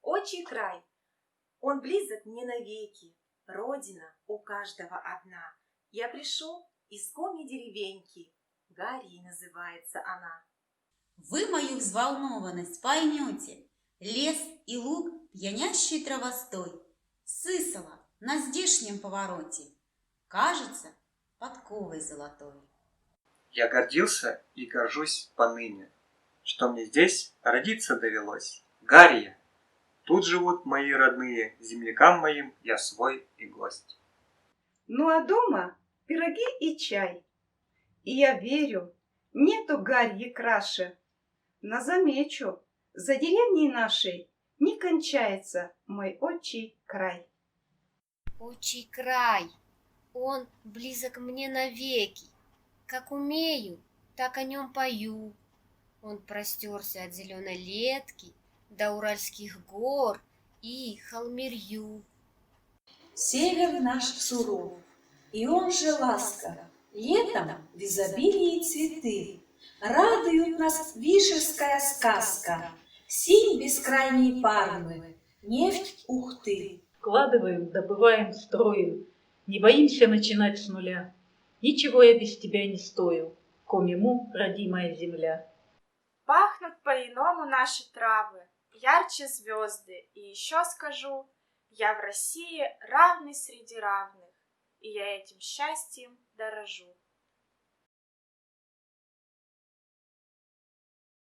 Отчий край, он близок мне навеки, родина у каждого одна. Я пришел из коми деревеньки, Гарьей называется она. Вы мою взволнованность поймете. Лес и луг пьянящий травостой, Сысола на здешнем повороте кажется подковой золотой. Я гордился и горжусь поныне, что мне здесь родиться довелось. Гарья! Тут живут мои родные, землякам моим я свой и гость. Ну а дома пироги и чай. И я верю, нету Гарьи краше. Но замечу, за деревней нашей не кончается мой отчий край. Отчий край, он близок мне навеки. Как умею, так о нем пою. Он простерся от зеленой летки до Уральских гор и Холмирью. Север наш суров, и он же ласков. Летом в изобилии цветы. Радует нас вишерская сказка, Синь бескрайней Пармы, нефть Ухты. Вкладываем, добываем, строим, не боимся начинать с нуля. Ничего я без тебя не стою, Коми-му, родимая земля. Пахнут по-иному наши травы, ярче звезды, и еще скажу, я в России равный среди равных, и я этим счастьем дорожу.